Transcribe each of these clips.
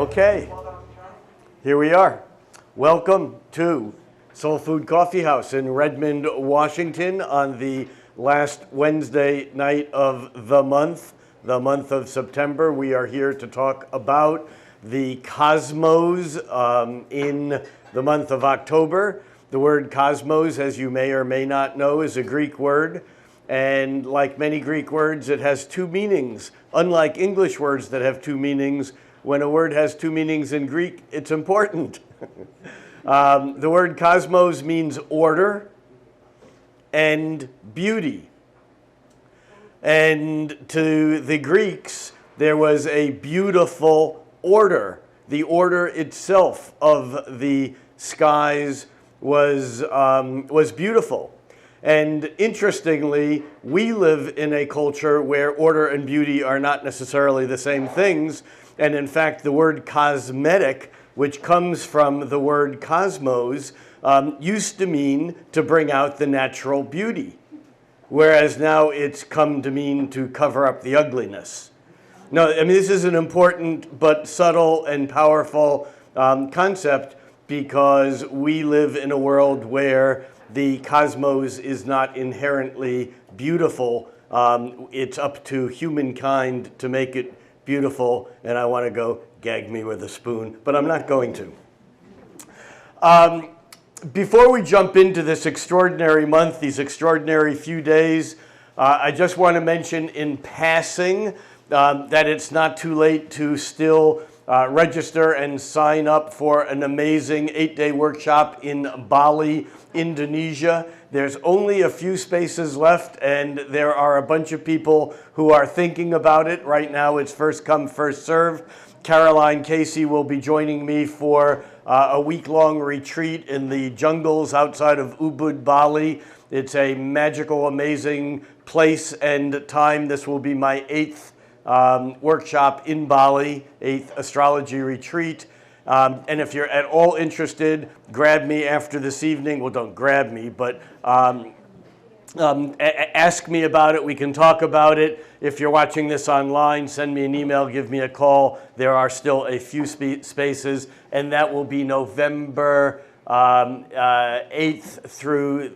Okay, here we are. Welcome to Soul Food Coffee House in Redmond, Washington on the last Wednesday night of the month of September. We are here to talk about the cosmos in the month of October. The word cosmos, as you may or may not know, is a Greek word. And like many Greek words, it has two meanings. Unlike English words that have two meanings, when a word has two meanings in Greek, it's important. The word cosmos means order and beauty. And to the Greeks, there was a beautiful order. The order itself of the skies was beautiful. And interestingly, we live in a culture where order and beauty are not necessarily the same things. And in fact, the word cosmetic, which comes from the word cosmos, used to mean to bring out the natural beauty. Whereas now it's come to mean to cover up the ugliness. No, I mean, this is an important but subtle and powerful concept because we live in a world where the cosmos is not inherently beautiful. It's up to humankind to make it beautiful, and I want to go gag me with a spoon, but I'm not going to. Before we jump into this extraordinary month, these extraordinary few days, I just want to mention in passing that it's not too late to still register and sign up for an amazing 8-day workshop in Bali, Indonesia. There's only a few spaces left, and there are a bunch of people who are thinking about it. Right now, it's first come, first serve. Caroline Casey will be joining me for a week-long retreat in the jungles outside of Ubud, Bali. It's a magical, amazing place and time. This will be my 8th workshop in Bali, 8th astrology retreat. And if you're at all interested, grab me after this evening. Well, don't grab me, but ask me about it. We can talk about it. If you're watching this online, send me an email, give me a call. There are still a few spaces, and that will be November 8th through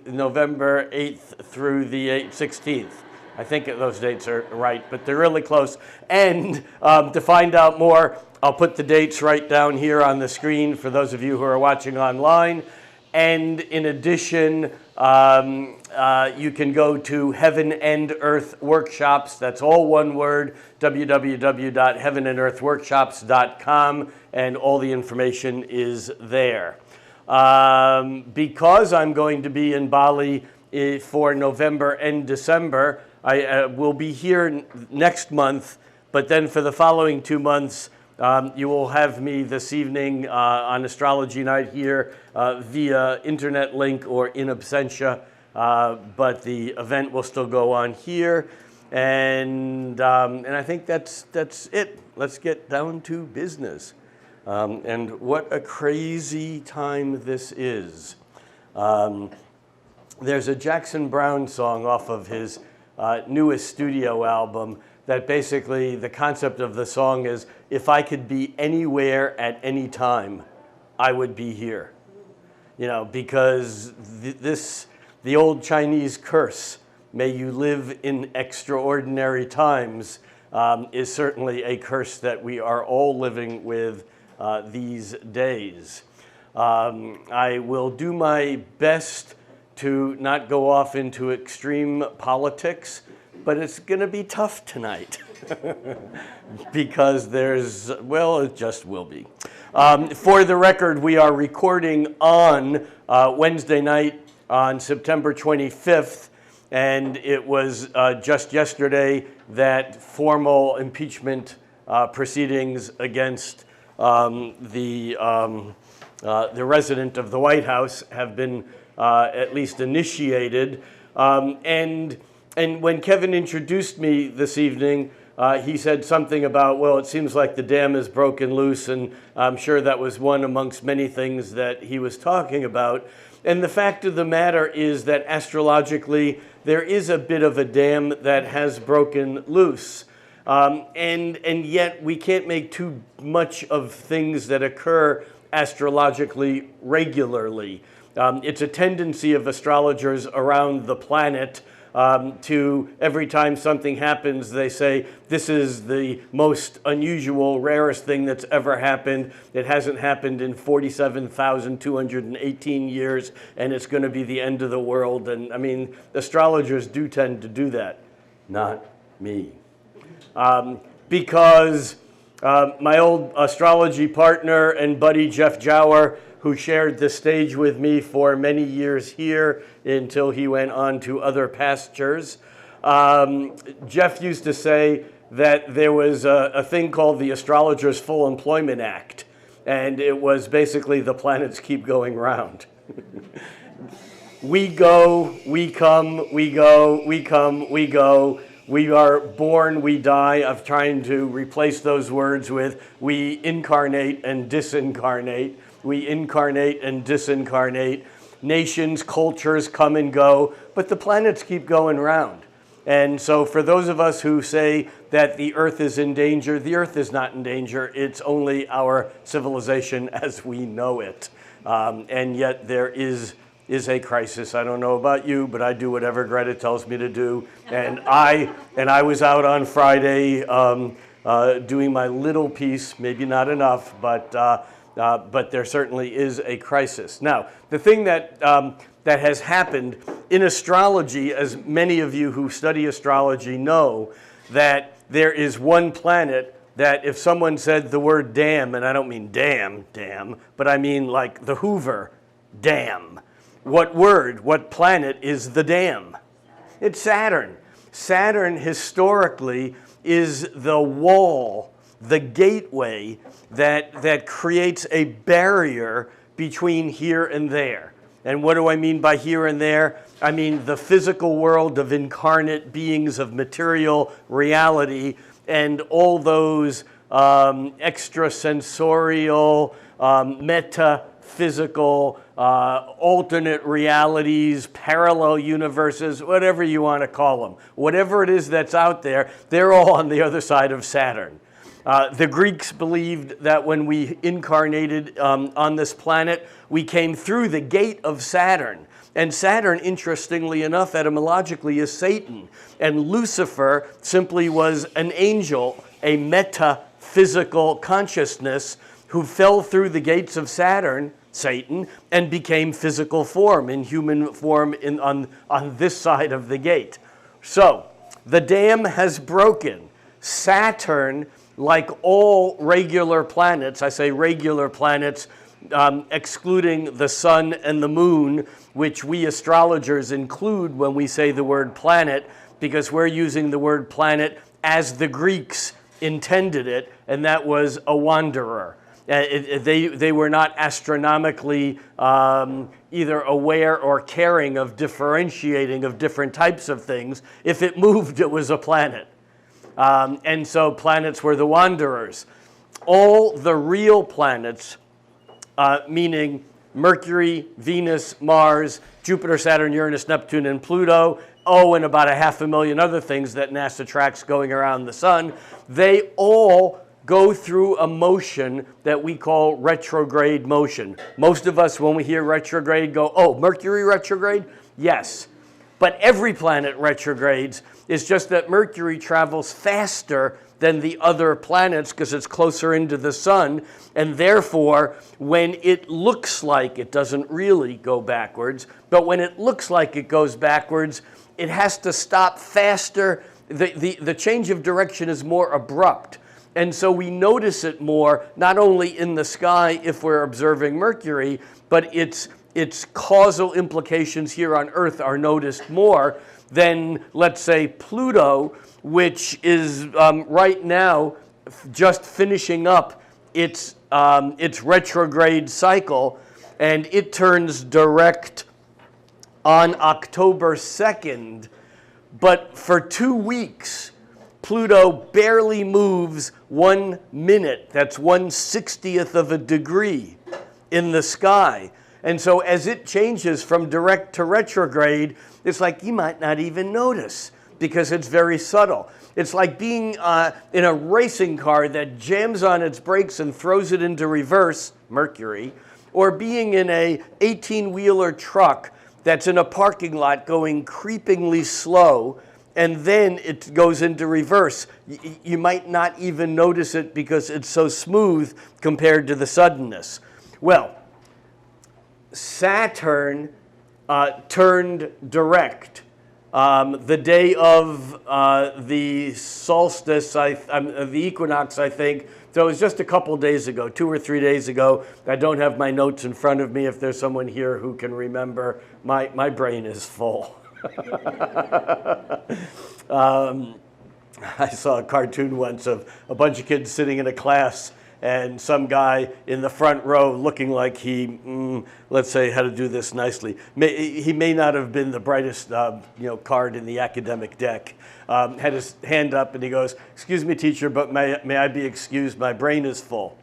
the 16th. I think those dates are right, but they're really close. And to find out more, I'll put the dates right down here on the screen for those of you who are watching online. And in addition, you can go to Heaven and Earth Workshops. That's all one word, www.heavenandearthworkshops.com, and all the information is there. Because I'm going to be in Bali for November and December, I will be here next month, but then for the following 2 months, you will have me this evening on Astrology Night here via internet link or in absentia, but the event will still go on here, and I think that's it. Let's get down to business. And what a crazy time this is. There's a Jackson Browne song off of his newest studio album that basically the concept of the song is, if I could be anywhere at any time, I would be here. You know, because the old Chinese curse, may you live in extraordinary times, is certainly a curse that we are all living with these days. I will do my best to not go off into extreme politics, but it's going to be tough tonight because it just will be. For the record, we are recording on Wednesday night on September 25th, and it was just yesterday that formal impeachment proceedings against the resident of the White House have been at least initiated. And when Kevin introduced me this evening, he said something about, well, it seems like the dam is broken loose, and I'm sure that was one amongst many things that he was talking about. And the fact of the matter is that astrologically, there is a bit of a dam that has broken loose. And yet we can't make too much of things that occur astrologically regularly. It's a tendency of astrologers around the planet to, every time something happens, they say, this is the most unusual, rarest thing that's ever happened. It hasn't happened in 47,218 years, and it's going to be the end of the world. And I mean, astrologers do tend to do that. Not me. Because my old astrology partner and buddy Jeff Jower, who shared the stage with me for many years here until he went on to other pastures. Jeff used to say that there was a thing called the Astrologers' Full Employment Act, and it was basically the planets keep going round. We go, we come, we go, we come, we go. We are born, we die. I'm trying to replace those words with we incarnate and disincarnate. We incarnate and disincarnate. Nations, cultures come and go, but the planets keep going round. And so for those of us who say that the Earth is in danger, the Earth is not in danger. It's only our civilization as we know it. And yet there is a crisis. I don't know about you, but I do whatever Greta tells me to do. And I was out on Friday doing my little piece, maybe not enough, but there certainly is a crisis. Now, the thing that has happened in astrology, as many of you who study astrology know, that there is one planet that if someone said the word damn, and I don't mean damn, but I mean like the Hoover, damn. What planet is the dam? It's Saturn. Saturn historically is the wall, the gateway that creates a barrier between here and there. And what do I mean by here and there? I mean the physical world of incarnate beings of material reality and all those extrasensorial, metaphysical, alternate realities, parallel universes, whatever you want to call them. Whatever it is that's out there, they're all on the other side of Saturn. The Greeks believed that when we incarnated on this planet, we came through the gate of Saturn. And Saturn, interestingly enough, etymologically is Satan. And Lucifer simply was an angel, a metaphysical consciousness who fell through the gates of Saturn, Satan, and became physical form, in human form on this side of the gate. So, the dam has broken. Saturn, like all regular planets, I say regular planets, excluding the sun and the moon, which we astrologers include when we say the word planet, because we're using the word planet as the Greeks intended it, and that was a wanderer. They were not astronomically either aware or caring of differentiating of different types of things. If it moved, it was a planet. And so planets were the wanderers. All the real planets, meaning Mercury, Venus, Mars, Jupiter, Saturn, Uranus, Neptune, and Pluto, and about 500,000 other things that NASA tracks going around the sun, they all go through a motion that we call retrograde motion. Most of us, when we hear retrograde, go, oh, Mercury retrograde? Yes. But every planet retrogrades. It's just that Mercury travels faster than the other planets because it's closer into the sun, and therefore, when it looks like it doesn't really go backwards, but when it looks like it goes backwards, it has to stop faster. The change of direction is more abrupt. And so we notice it more, not only in the sky if we're observing Mercury, but its causal implications here on Earth are noticed more than, let's say, Pluto, which is right now just finishing up its retrograde cycle, and it turns direct on October 2nd. But for 2 weeks, Pluto barely moves 1 minute. That's 1/60th of a degree in the sky. And so as it changes from direct to retrograde, it's like you might not even notice because it's very subtle. It's like being in a racing car that jams on its brakes and throws it into reverse, Mercury, or being in a 18-wheeler truck that's in a parking lot going creepingly slow, and then it goes into reverse. You might not even notice it because it's so smooth compared to the suddenness. Well, Saturn turned direct the day of the solstice, the equinox, I think. So it was just a couple days ago, 2 or 3 days ago. I don't have my notes in front of me. If there's someone here who can remember, my brain is full. I saw a cartoon once of a bunch of kids sitting in a class and some guy in the front row looking like he, let's say, how to do this nicely. He may not have been the brightest card in the academic deck. Had his hand up and he goes, "Excuse me, teacher, but may I be excused? My brain is full."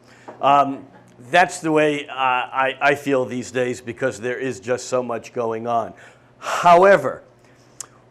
That's the way I feel these days because there is just so much going on. However,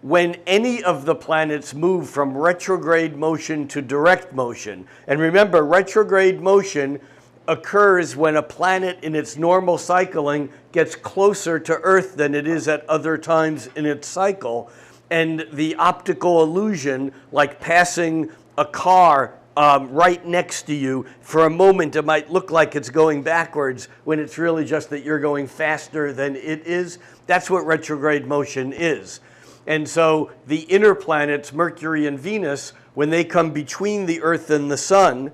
when any of the planets move from retrograde motion to direct motion, and remember, retrograde motion occurs when a planet in its normal cycling gets closer to Earth than it is at other times in its cycle, and the optical illusion, like passing a car right next to you, for a moment it might look like it's going backwards when it's really just that you're going faster than it is. That's what retrograde motion is. And so the inner planets, Mercury and Venus, when they come between the Earth and the Sun,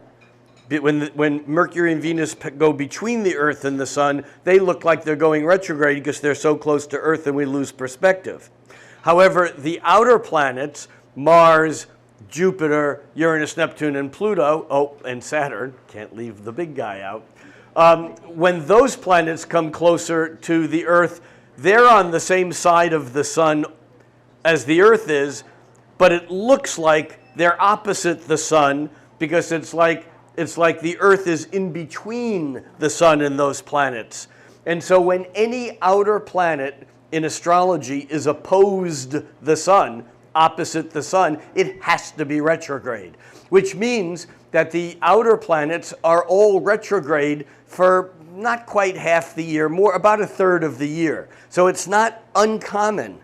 when Mercury and Venus go between the Earth and the Sun, they look like they're going retrograde because they're so close to Earth and we lose perspective. However, the outer planets, Mars, Jupiter, Uranus, Neptune, and Pluto, and Saturn, can't leave the big guy out, when those planets come closer to the Earth, they're on the same side of the Sun as the Earth is, but it looks like they're opposite the Sun because it's like the Earth is in between the Sun and those planets. And so when any outer planet in astrology is opposed the Sun, opposite the Sun, it has to be retrograde, which means that the outer planets are all retrograde for not quite half the year, more about a third of the year. So it's not uncommon.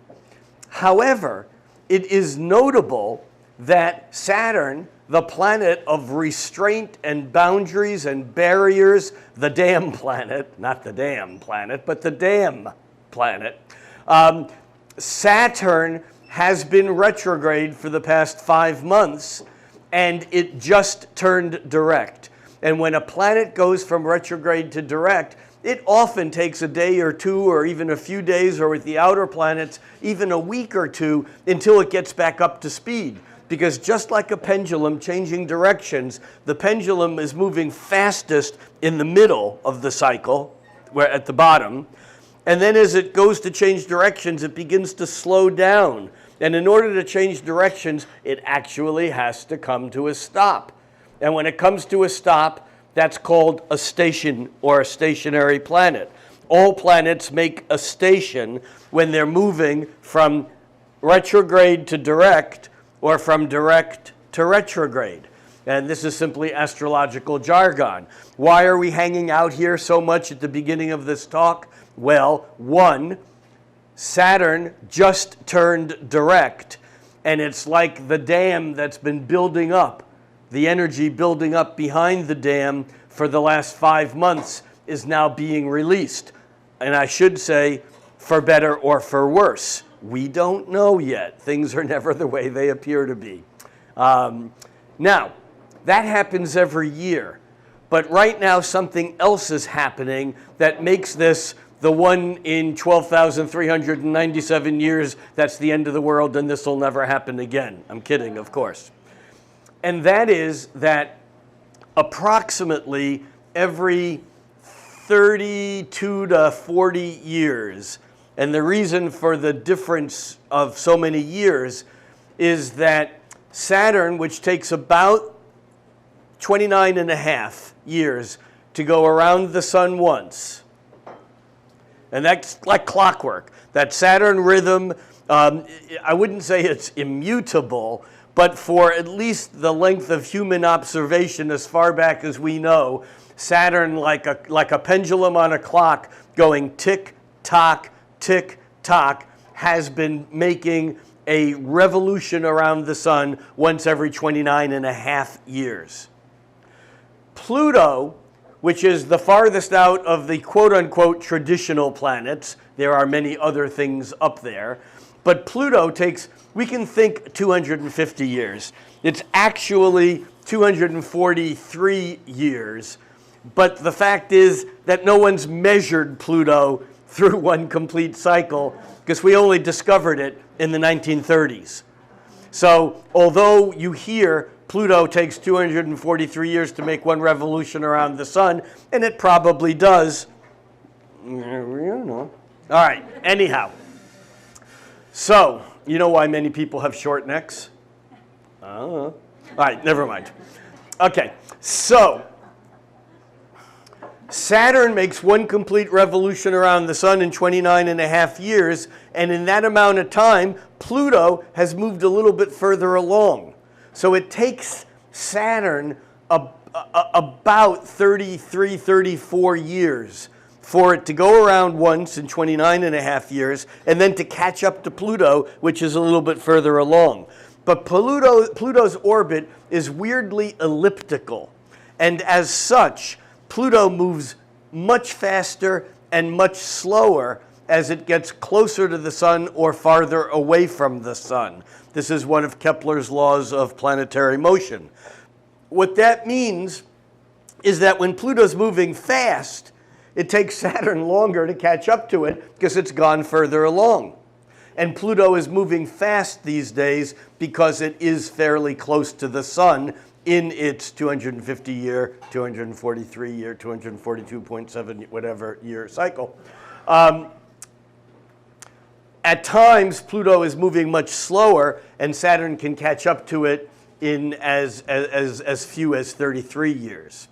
However, it is notable that Saturn, the planet of restraint and boundaries and barriers, the damn planet, not the damn planet, but the damn planet, Saturn has been retrograde for the past 5 months, and it just turned direct. And when a planet goes from retrograde to direct, it often takes a day or two or even a few days, or with the outer planets, even a week or two until it gets back up to speed. Because just like a pendulum changing directions, the pendulum is moving fastest in the middle of the cycle, where at the bottom, and then as it goes to change directions, it begins to slow down. And in order to change directions, it actually has to come to a stop. And when it comes to a stop, that's called a station or a stationary planet. All planets make a station when they're moving from retrograde to direct or from direct to retrograde. And this is simply astrological jargon. Why are we hanging out here so much at the beginning of this talk? Well, one, Saturn just turned direct, and it's like the dam that's been building up. The energy building up behind the dam for the last 5 months is now being released. And I should say, for better or for worse. We don't know yet. Things are never the way they appear to be. Now, that happens every year. But right now, something else is happening that makes this the one in 12,397 years that's the end of the world and this will never happen again. I'm kidding, of course. And that is that approximately every 32 to 40 years, and the reason for the difference of so many years is that Saturn, which takes about 29 and a half years to go around the sun once, And that's like clockwork. That Saturn rhythm, I wouldn't say it's immutable, but for at least the length of human observation as far back as we know, Saturn, like a pendulum on a clock, going tick, tock, has been making a revolution around the sun once every 29.5 years. Pluto, which is the farthest out of the quote-unquote traditional planets, there are many other things up there, but Pluto takes, we can think 250 years. It's actually 243 years, but the fact is that no one's measured Pluto through one complete cycle because we only discovered it in the 1930s. So although you hear Pluto takes 243 years to make one revolution around the sun, and it probably does. All right, anyhow. So, you know why many people have short necks? All right, never mind. Okay, so Saturn makes one complete revolution around the sun in 29.5 years, and in that amount of time, Pluto has moved a little bit further along. So it takes Saturn about 33, 34 years for it to go around once in 29.5 years, and then to catch up to Pluto, which is a little bit further along. But Pluto's orbit is weirdly elliptical, and as such, Pluto moves much faster and much slower as it gets closer to the sun or farther away from the sun. This is one of Kepler's laws of planetary motion. What that means is that when Pluto's moving fast, it takes Saturn longer to catch up to it because it's gone further along. And Pluto is moving fast these days because it is fairly close to the sun in its 250-year, 243-year, 242.7 whatever year cycle. At times, Pluto is moving much slower, and Saturn can catch up to it in as few as 33 years.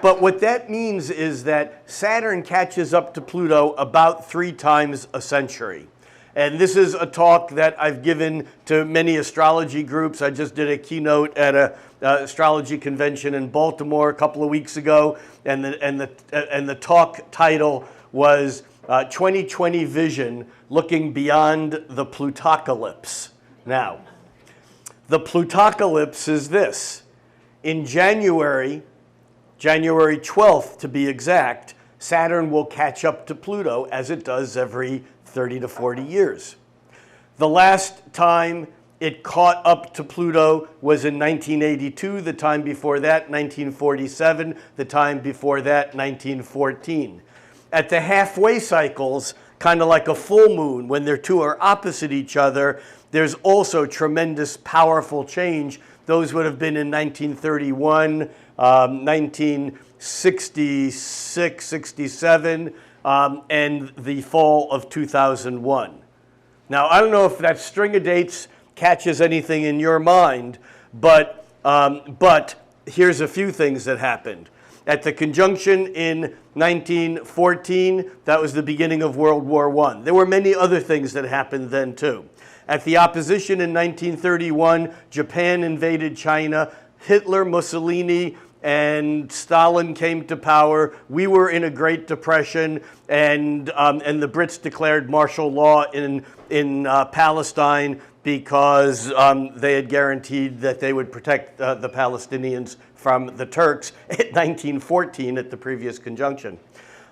But what that means is that Saturn catches up to Pluto about 3 times a century. And this is a talk that I've given to many astrology groups. I just did a keynote at an astrology convention in Baltimore a couple of weeks ago, and the talk title was 2020 Vision, Looking Beyond the Plutocalypse. Now, the Plutocalypse is this. In January 12th to be exact, Saturn will catch up to Pluto as it does every 30 to 40 years. The last time it caught up to Pluto was in 1982, the time before that, 1947, the time before that, 1914. At the halfway cycles, kind of like a full moon, when their two are opposite each other, there's also tremendous powerful change. Those would have been in 1931, 1966, 67, and the fall of 2001. Now, I don't know if that string of dates catches anything in your mind, but here's a few things that happened. At the conjunction in 1914, that was the beginning of World War I. There were many other things that happened then too. At the opposition in 1931, Japan invaded China, Hitler, Mussolini, and Stalin came to power. We were in a Great Depression, and the Brits declared martial law in Palestine because they had guaranteed that they would protect the Palestinians from the Turks in 1914 at the previous conjunction.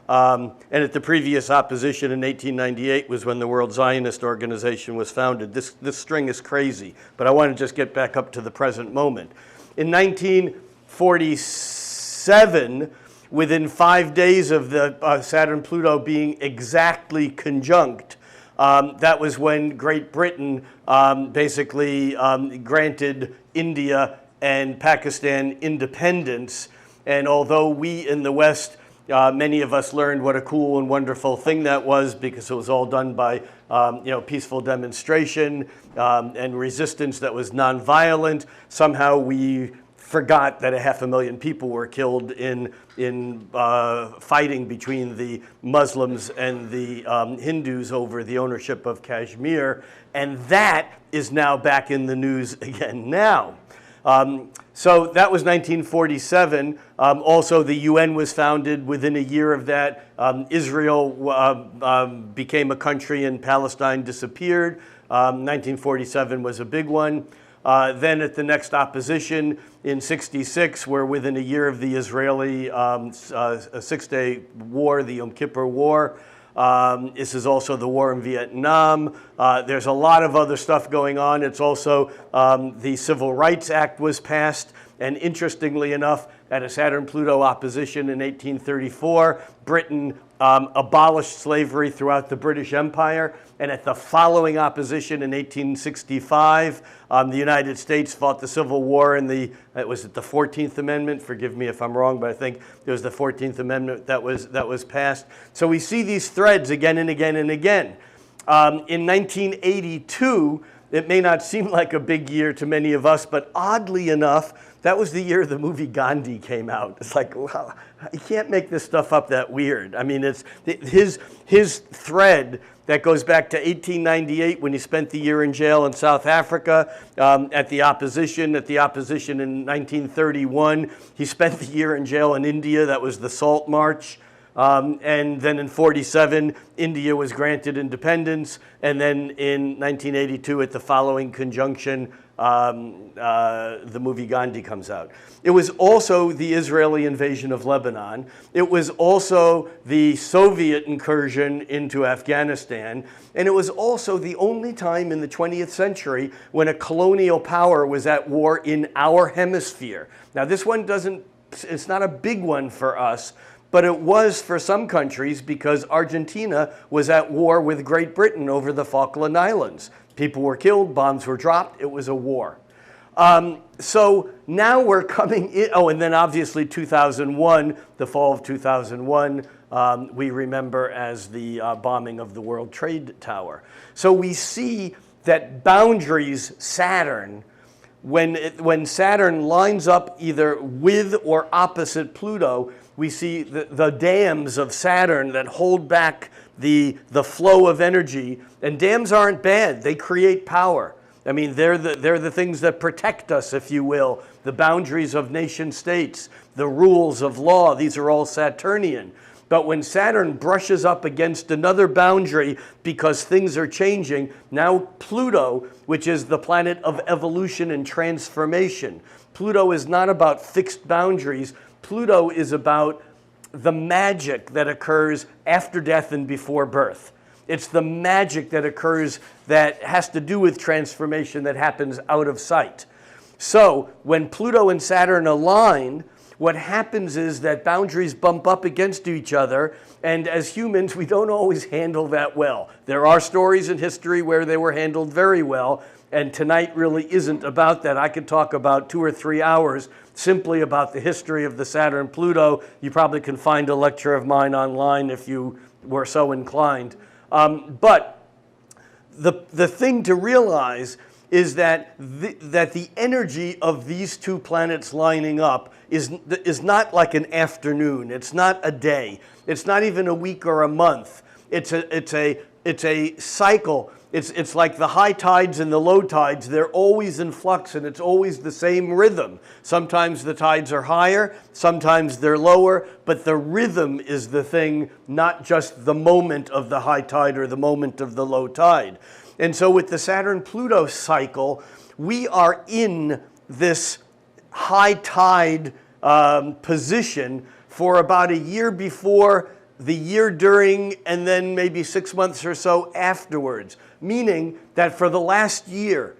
And at the previous opposition in 1898 was when the World Zionist Organization was founded. This string is crazy, but I want to just get back up to the present moment. In 1947, within 5 days of the Saturn-Pluto being exactly conjunct, that was when Great Britain basically granted India and Pakistan independence. And although we in the West, many of us learned what a cool and wonderful thing that was because it was all done by peaceful demonstration and resistance that was nonviolent, somehow we forgot that 500,000 people were killed in fighting between the Muslims and the Hindus over the ownership of Kashmir, and that is now back in the news again now. So that was 1947. Also, the UN was founded within a year of that. Israel became a country and Palestine disappeared. 1947 was a big one. Then at the next opposition in 66, we're within a year of the Israeli Six-Day War, the Yom Kippur War. This is also the war in Vietnam. There's a lot of other stuff going on. It's also the Civil Rights Act was passed. And interestingly enough, at a Saturn-Pluto opposition in 1834, Britain abolished slavery throughout the British Empire. And at the following opposition in 1865, the United States fought the Civil War in the 14th Amendment? Forgive me if I'm wrong, but I think it was the 14th Amendment that was passed. So we see these threads again and again and again. In 1982, it may not seem like a big year to many of us, but oddly enough, that was the year the movie Gandhi came out. It's like, wow, you can't make this stuff up that weird. I mean, it's his thread that goes back to 1898 when he spent the year in jail in South Africa at the opposition. At the opposition in 1931, he spent the year in jail in India. That was the Salt March. And then in 47, India was granted independence. And then in 1982, at the following conjunction, the movie Gandhi comes out. It was also the Israeli invasion of Lebanon. It was also the Soviet incursion into Afghanistan. And it was also the only time in the 20th century when a colonial power was at war in our hemisphere. Now, this one it's not a big one for us, but it was for some countries because Argentina was at war with Great Britain over the Falkland Islands. People were killed, bombs were dropped, it was a war. So now we're coming in, and then obviously 2001, the fall of 2001, we remember as the bombing of the World Trade Tower. So we see that boundaries, Saturn, when Saturn lines up either with or opposite Pluto, we see the dams of Saturn that hold back the flow of energy. And dams aren't bad. They create power. I mean, they're the things that protect us, if you will. The boundaries of nation states, the rules of law, these are all Saturnian. But when Saturn brushes up against another boundary because things are changing, now Pluto, which is the planet of evolution and transformation, Pluto is not about fixed boundaries. Pluto is about the magic that occurs after death and before birth. It's the magic that occurs that has to do with transformation that happens out of sight. So when Pluto and Saturn align, what happens is that boundaries bump up against each other, and as humans, we don't always handle that well. There are stories in history where they were handled very well, and tonight really isn't about that. I could talk about 2 or 3 hours simply about the history of the Saturn-Pluto. You probably can find a lecture of mine online if you were so inclined. But the thing to realize is that the energy of these two planets lining up is not like an afternoon. It's not a day. It's not even a week or a month. It's a cycle. It's like the high tides and the low tides. They're always in flux, and it's always the same rhythm. Sometimes the tides are higher, sometimes they're lower, but the rhythm is the thing, not just the moment of the high tide or the moment of the low tide. And so with the Saturn-Pluto cycle, we are in this high tide position for about a year before, the year during, and then maybe 6 months or so afterwards. Meaning that for the last year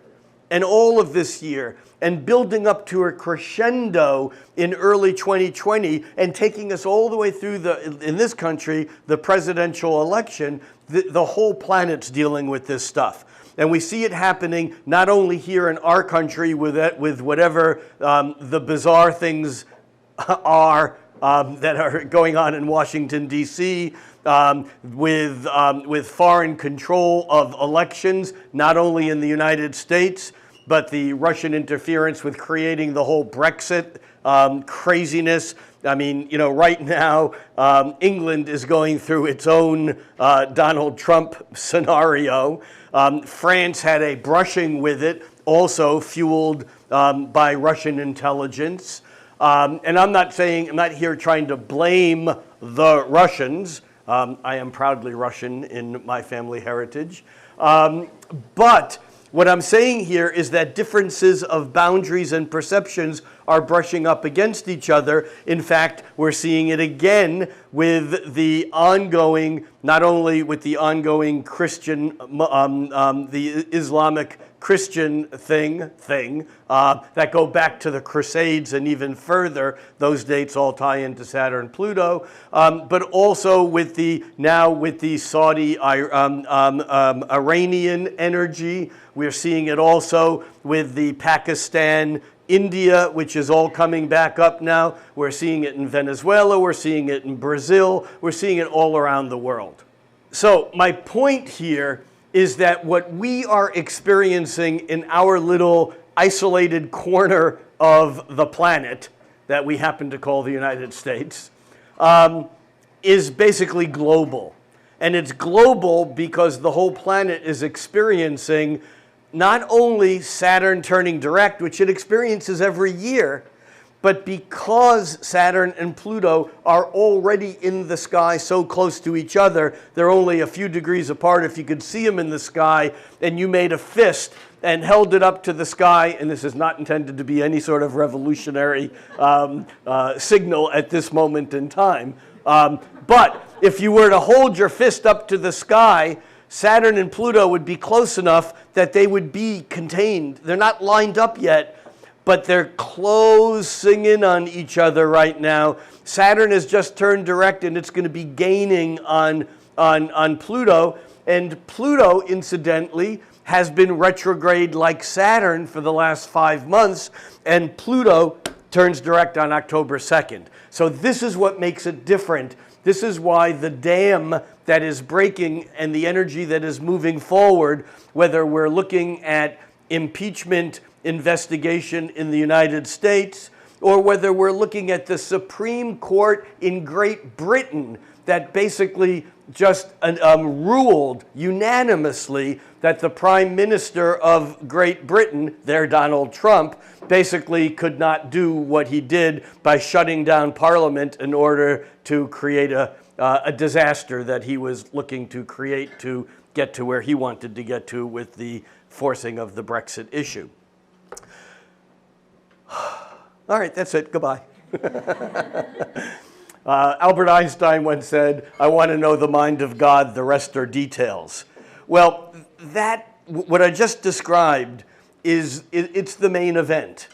and all of this year and building up to a crescendo in early 2020 and taking us all the way through in this country, the presidential election, the whole planet's dealing with this stuff. And we see it happening not only here in our country with whatever the bizarre things are that are going on in Washington, D.C., with foreign control of elections, not only in the United States, but the Russian interference with creating the whole Brexit craziness. I mean, you know, right now, England is going through its own Donald Trump scenario. France had a brushing with it, also fueled by Russian intelligence. And I'm not here trying to blame the Russians. I am proudly Russian in my family heritage. But what I'm saying here is that differences of boundaries and perceptions are brushing up against each other. In fact, we're seeing it again with the ongoing, not only with the ongoing Christian, the Islamic Christian thing that go back to the Crusades and even further. Those dates all tie into Saturn-Pluto, but also with the Saudi Iranian energy. We're seeing it also with the Pakistan, India, which is all coming back up now. We're seeing it in Venezuela. We're seeing it in Brazil. We're seeing it all around the world. So my point here is that what we are experiencing in our little isolated corner of the planet that we happen to call the United States is basically global. And it's global because the whole planet is experiencing not only Saturn turning direct, which it experiences every year, but because Saturn and Pluto are already in the sky so close to each other, they're only a few degrees apart. If you could see them in the sky and you made a fist and held it up to the sky, and this is not intended to be any sort of revolutionary signal at this moment in time, but if you were to hold your fist up to the sky, Saturn and Pluto would be close enough that they would be contained. They're not lined up yet, but they're closing in on each other right now. Saturn has just turned direct, and it's going to be gaining on Pluto. And Pluto, incidentally, has been retrograde like Saturn for the last 5 months, and Pluto turns direct on October 2nd. So this is what makes it different. This is why the dam that is breaking and the energy that is moving forward, whether we're looking at impeachment investigation in the United States, or whether we're looking at the Supreme Court in Great Britain that basically just ruled unanimously that the Prime Minister of Great Britain, their Donald Trump, basically could not do what he did by shutting down Parliament in order to create a disaster that he was looking to create to get to where he wanted to get to with the forcing of the Brexit issue. All right, that's it. Goodbye. Albert Einstein once said, "I want to know the mind of God, the rest are details." Well, what I just described it's the main event.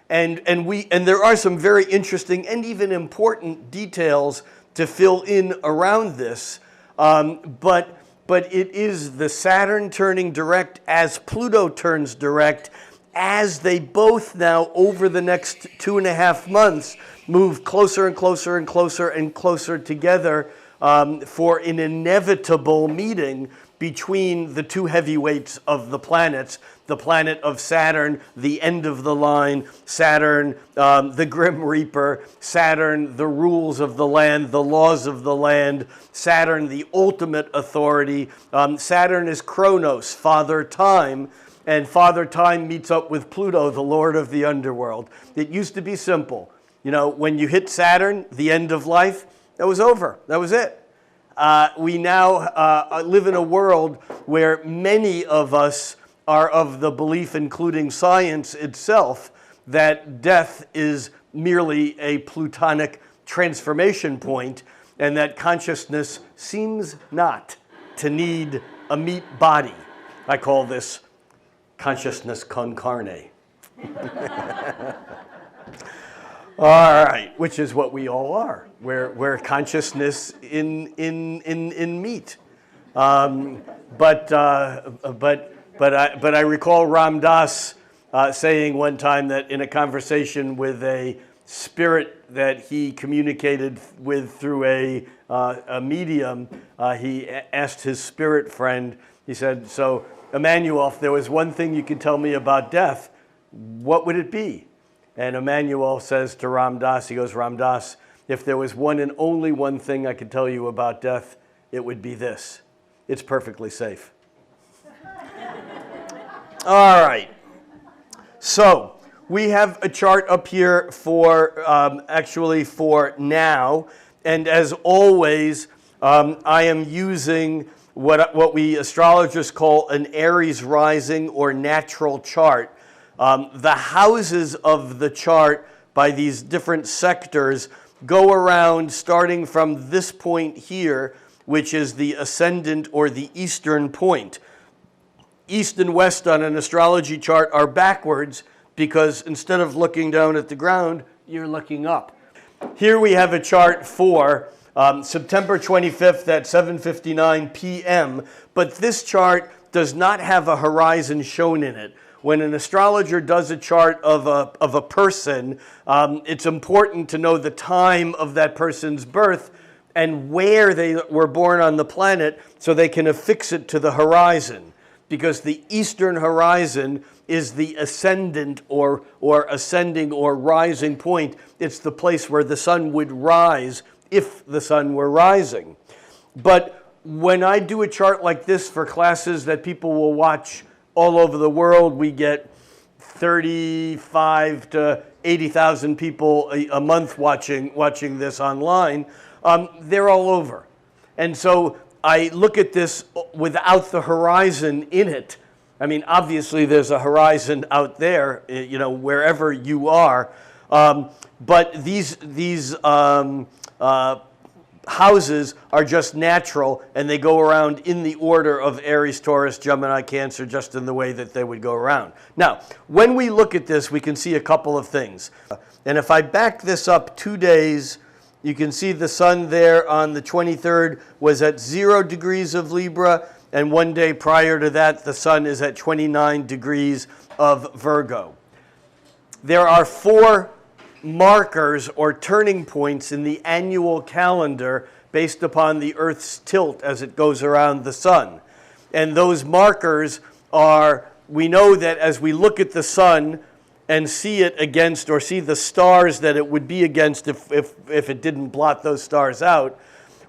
And there are some very interesting and even important details to fill in around this. But it is the Saturn turning direct as Pluto turns direct, as they both now, over the next 2.5 months, move closer and closer and closer and closer together for an inevitable meeting between the two heavyweights of the planets, the planet of Saturn, the end of the line, Saturn, the Grim Reaper, Saturn, the rules of the land, the laws of the land, Saturn, the ultimate authority. Saturn is Kronos, Father Time, and Father Time meets up with Pluto, the Lord of the underworld. It used to be simple. You know, when you hit Saturn, the end of life, that was over. That was it. We now live in a world where many of us are of the belief, including science itself, that death is merely a plutonic transformation point, and that consciousness seems not to need a meat body. I call this consciousness con carne. All right, which is what we all are. We're consciousness in meat. But I recall Ram Dass saying one time that in a conversation with a spirit that he communicated with through a medium, he asked his spirit friend, He said, so Emmanuel, if there was one thing you could tell me about death, what would it be? And Emmanuel says to Ram Dass, he goes, Ram Dass, if there was one and only one thing I could tell you about death, it would be this. It's perfectly safe. All right. So we have a chart up here for actually for now. And as always, I am using what we astrologers call an Aries rising or natural chart. The houses of the chart by these different sectors go around starting from this point here, which is the ascendant or the eastern point. East and west on an astrology chart are backwards because instead of looking down at the ground, you're looking up. Here we have a chart for September 25th at 7:59 p.m., but this chart does not have a horizon shown in it. When an astrologer does a chart of a person, it's important to know the time of that person's birth and where they were born on the planet so they can affix it to the horizon. Because the eastern horizon is the ascendant or ascending or rising point. It's the place where the sun would rise if the sun were rising. But when I do a chart like this for classes that people will watch all over the world, we get 35 to 80,000 people a month watching this online. They're all over. And so I look at this without the horizon in it. I mean, obviously there's a horizon out there, wherever you are. But these houses are just natural, and they go around in the order of Aries, Taurus, Gemini, Cancer, just in the way that they would go around. Now, when we look at this, we can see a couple of things. And if I back this up 2 days, you can see the sun there on the 23rd was at 0 degrees of Libra, and 1 day prior to that, the sun is at 29 degrees of Virgo. There are 4 markers or turning points in the annual calendar based upon the Earth's tilt as it goes around the sun. And those markers are, we know that as we look at the sun and see it against, or see the stars that it would be against if it didn't blot those stars out,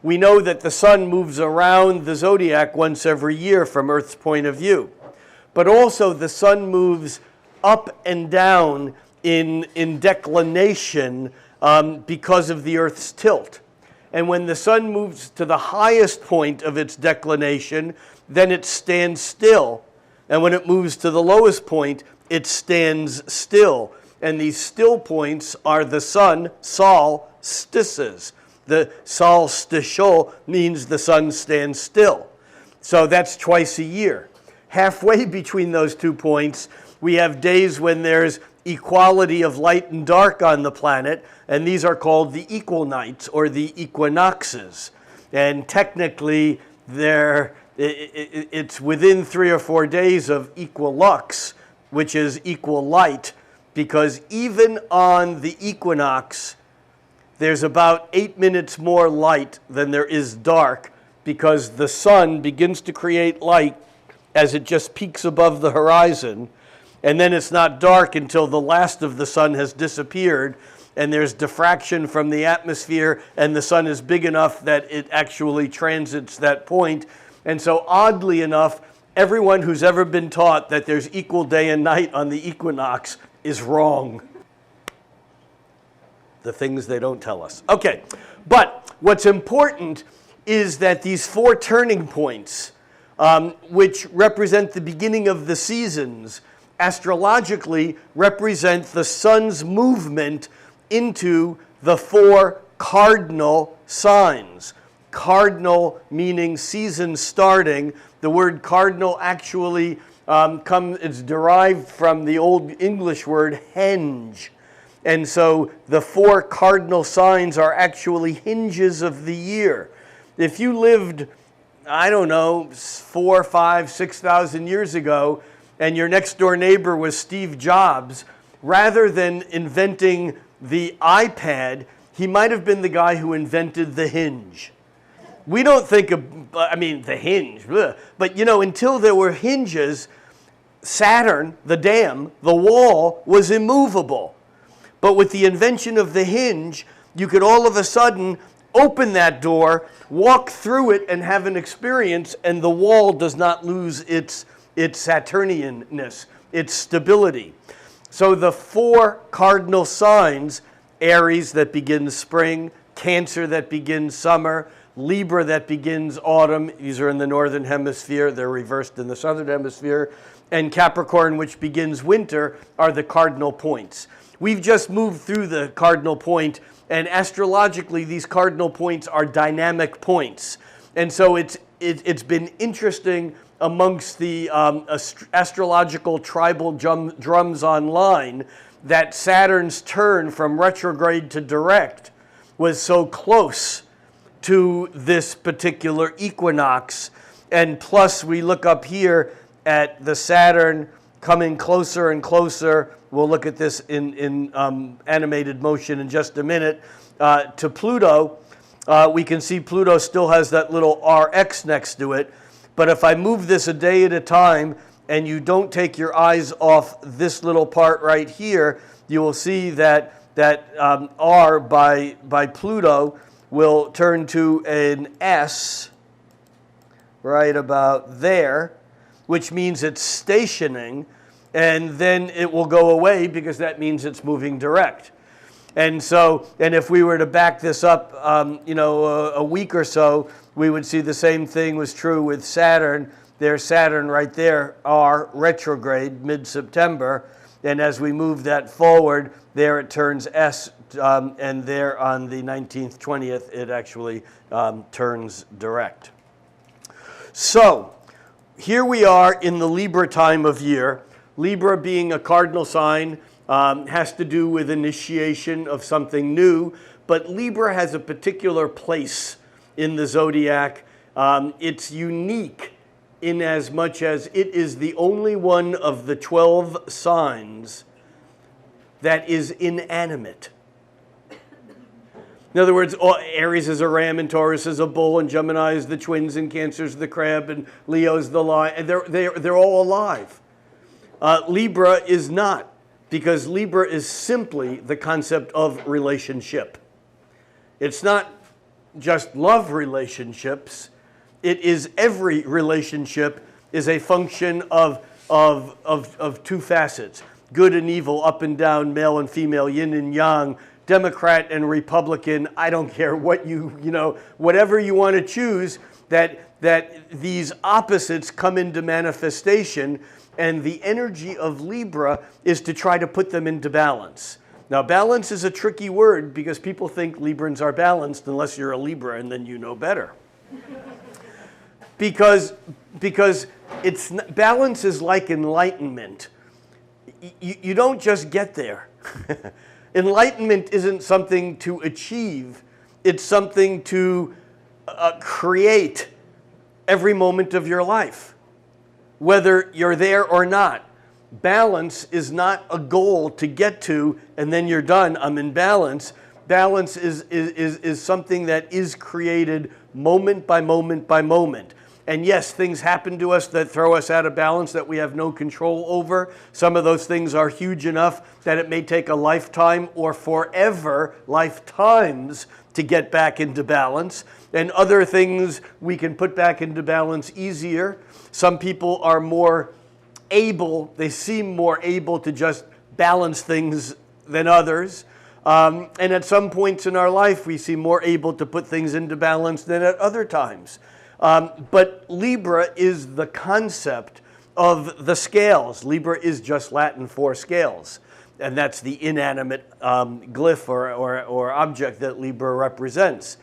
we know that the sun moves around the zodiac once every year from Earth's point of view. But also the sun moves up and down in declination because of the Earth's tilt. And when the sun moves to the highest point of its declination, then it stands still. And when it moves to the lowest point, it stands still. And these still points are the sun, solstices. The solstitial means the sun stands still. So that's twice a year. Halfway between those 2 points, we have days when there's equality of light and dark on the planet, and these are called the equal nights or the equinoxes. And technically, it's within 3 or 4 days of equal lux, which is equal light, because even on the equinox, there's about 8 minutes more light than there is dark, because the sun begins to create light as it just peaks above the horizon. And then it's not dark until the last of the sun has disappeared, and there's diffraction from the atmosphere, and the sun is big enough that it actually transits that point. And so oddly enough, everyone who's ever been taught that there's equal day and night on the equinox is wrong. The things they don't tell us. Okay, but what's important is that these 4 turning points, which represent the beginning of the seasons, astrologically represent the sun's movement into the 4 cardinal signs. Cardinal meaning season starting. The word cardinal actually it's derived from the Old English word henge. And so the 4 cardinal signs are actually hinges of the year. If you lived, 4, 5, 6,000 years ago, and your next door neighbor was Steve Jobs, rather than inventing the iPad, he might have been the guy who invented the hinge. we don't think of, I mean, the hinge, bleh. But you know, until there were hinges, Saturn, the dam, the wall, was immovable. But with the invention of the hinge, you could all of a sudden open that door, walk through it, and have an experience, and the wall does not lose its Saturnianness, its stability. So the 4 cardinal signs, Aries that begins spring, Cancer that begins summer, Libra that begins autumn, these are in the northern hemisphere, they're reversed in the southern hemisphere, and Capricorn, which begins winter, are the cardinal points. We've just moved through the cardinal point, and astrologically, these cardinal points are dynamic points. And so it's been interesting amongst the astrological tribal drums online that Saturn's turn from retrograde to direct was so close to this particular equinox. And plus, we look up here at the Saturn coming closer and closer. We'll look at this in animated motion in just a minute. To Pluto, we can see Pluto still has that little RX next to it. But if I move this a day at a time and you don't take your eyes off this little part right here, you will see that R by Pluto will turn to an S right about there, which means it's stationing, and then it will go away because that means it's moving direct. And so, and if we were to back this up, a week or so, we would see the same thing was true with Saturn. There's Saturn right there, R, retrograde, mid-September. And as we move that forward, there it turns S, and there on the 19th, 20th, it actually turns direct. So, here we are in the Libra time of year. Libra being a cardinal sign has to do with initiation of something new, but Libra has a particular place in the zodiac. It's unique in as much as it is the only one of the 12 signs that is inanimate. In other words, Aries is a ram, and Taurus is a bull, and Gemini is the twins, and Cancer is the crab, and Leo is the lion, and they're all alive. Libra is not, because Libra is simply the concept of relationship. It's not just love relationships. It is every relationship is a function of 2 facets, good and evil, up and down, male and female, yin and yang, Democrat and Republican. I don't care what whatever you want to choose, that these opposites come into manifestation, and the energy of Libra is to try to put them into balance. Now, balance is a tricky word because people think Librans are balanced unless you're a Libra, and then you know better. Because balance is like enlightenment. You don't just get there. Enlightenment isn't something to achieve. It's something to create every moment of your life, whether you're there or not. Balance is not a goal to get to and then you're done, I'm in balance. Balance is something that is created moment by moment by moment. And yes, things happen to us that throw us out of balance that we have no control over. Some of those things are huge enough that it may take a lifetime or forever, lifetimes, to get back into balance. And other things we can put back into balance easier. Some people are more able, they seem more able to just balance things than others. And at some points in our life, we seem more able to put things into balance than at other times. But Libra is the concept of the scales. Libra is just Latin for scales. And that's the inanimate glyph or object that Libra represents.